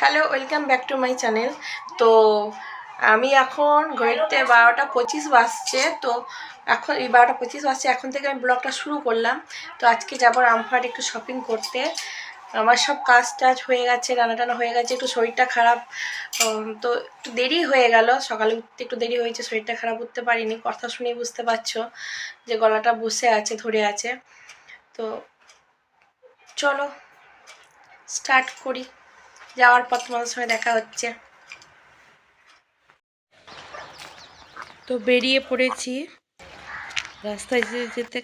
Hello, welcome back to my channel. তো আমি এখন ঘড়িতে 12টা 25 বাজছে। তো এখন এই 12টা 25 বাজছে, এখন থেকে আমি ব্লগটা শুরু করলাম। তো আজকে যাবো রামপুরহাট একটু শপিং করতে। আমার সব কাজ টাজ হয়ে গেছে, রান্না টান্না হয়ে গেছে, একটু শরীরটা খারাপ। তো একটু দেরি হয়ে গেল, সকালে উঠতে একটু দেরি হয়েছে, শরীরটা খারাপ, উঠতে পারিনি। কথা শুনেই বুঝতে পারছো যে গলাটা বসে আছে, ধরে আছে। তো চলো স্টার্ট করি, যাওয়ার পর তোমাদের সঙ্গে দেখা হচ্ছে। তো বেরিয়ে পড়েছি, রাস্তায় যেতে যেতে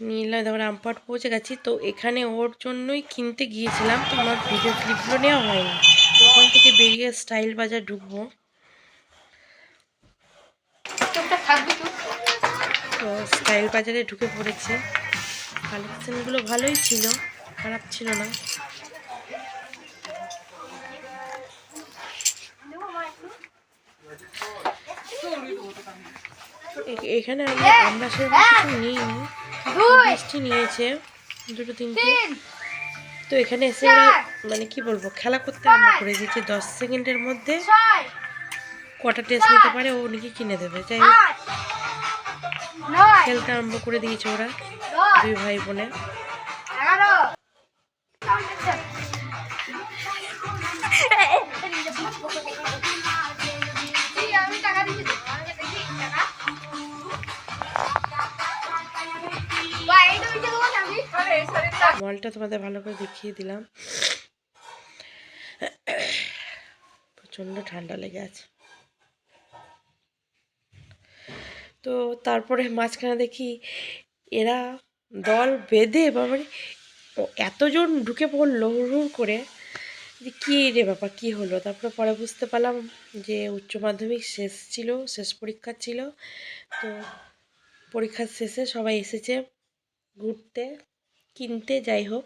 নীলা দেখো রামপুরহাট পৌঁছে গেছি। তো এখানে ওর জন্যই কিনতে গিয়েছিলাম, তো আমার ভিডিও ক্লিপগুলো নেওয়া হয়নি। ওখান থেকে বেরিয়ে স্টাইল বাজার ঢুকবো। তো স্টাইল বাজারে ঢুকে পড়েছি, কালেকশানগুলো ভালোই ছিল, খারাপ ছিল না। এখানে আমরা সেরকম কিছু নিইনি, মিষ্টি নিয়েছে দুটো তিনটে। তো এখানে এসে ওরা মানে কি বলবো, খেলা করতে আরম্ভ করে দিয়েছে। 10 সেকেন্ডের মধ্যে কটা টেস্ট নিতে পারে ও নাকি কিনে দেবে। যাই হোক, খেলতে আরম্ভ করে দিয়েছে ওরা দুই ভাই বোনে। মলটা তোমাদের ভালো করে দেখিয়ে দিলাম। প্রচণ্ড ঠান্ডা লেগে আছে। তো তারপরে মাঝখানে দেখি এরা দল বেঁধে মানে এতজন ঢুকে পড়লো হুড় করে, যে কী রে ব্যাপার, কী হলো। তারপরে পরে বুঝতে পারলাম যে উচ্চ মাধ্যমিক শেষ ছিল, শেষ পরীক্ষা ছিল। তো পরীক্ষার শেষে সবাই এসেছে ঘুরতে, কিনতে, যাই হোক।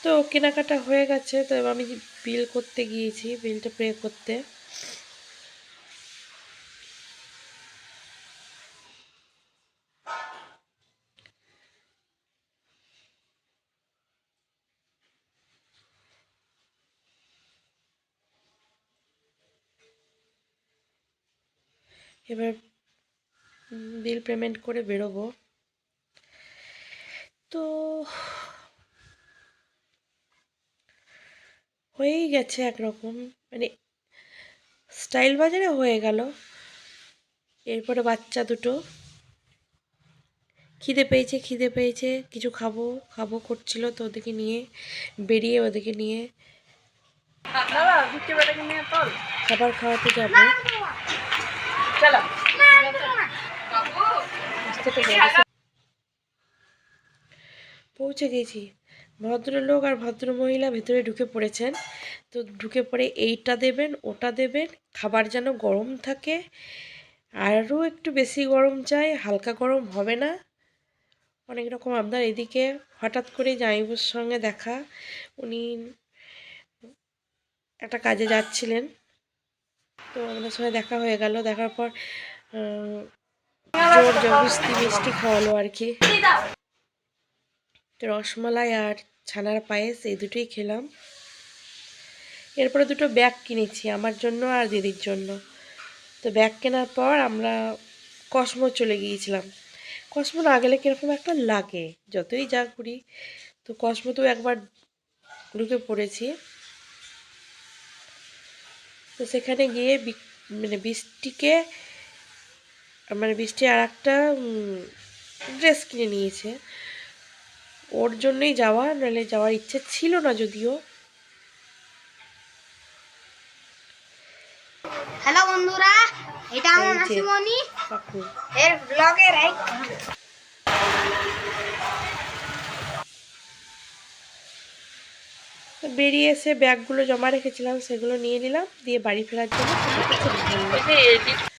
তো কেনাকাটা হয়ে গেছে। তো আমি বিল করতে গিয়েছি, বিলটা পে করতে। এবার বিল পেমেন্ট করে বেরোবো। তো হয়েই গেছে একরকম, মানে স্টাইল বাজারে হয়ে গেল। এরপরে বাচ্চা দুটো খিদে পেয়েছে কিছু খাবো খাবো করছিল। তো ওদেরকে নিয়ে বেরিয়ে, ওদেরকে নিয়ে খাবার খাওয়াতে যাবো। পৌঁছে গেছি। ভদ্রলোক আর ভদ্রমহিলা ভেতরে ঢুকে পড়েছেন। তো ঢুকে পড়ে এইটা দেবেন, ওটা দেবেন, খাবার যেন গরম থাকে, আরও একটু বেশি গরম চাই, হালকা গরম হবে না, অনেক রকম আপনার। এদিকে হঠাৎ করে জামাইবাবুর সঙ্গে দেখা, উনি একটা কাজে যাচ্ছিলেন। তো আমাদের সঙ্গে দেখা হয়ে গেল। দেখার পর জোর জবরদস্তি মিষ্টি খাওয়ালো আর কি। তো রসমালাই আর ছানার পায়েস এই দুটোই খেলাম। এরপরে দুটো ব্যাগ কিনেছি আমার জন্য আর দিদির জন্য। তো ব্যাগ কেনার পর আমরা কসমো চলে গিয়েছিলাম। কসমো না গেলে কীরকম একটা লাগে, যতই যা করি। তো কসমোতেও একবার ঢুকে পড়েছি। তো সেখানে গিয়ে মানে বৃষ্টি আর একটা ড্রেস কিনে নিয়েছে। ওর জন্যই যাওয়া, নাহলে যাওয়ার ইচ্ছে ছিল না যদিও। হ্যালো বন্ধুরা, এটা আমার নাসিমনি এর ব্লগে রাইট। বেরিয়ে এসে ব্যাগগুলো জমা রেখেছিলাম, সেগুলো নিয়ে নিলাম, দিয়ে বাড়ি ফেরার জন্য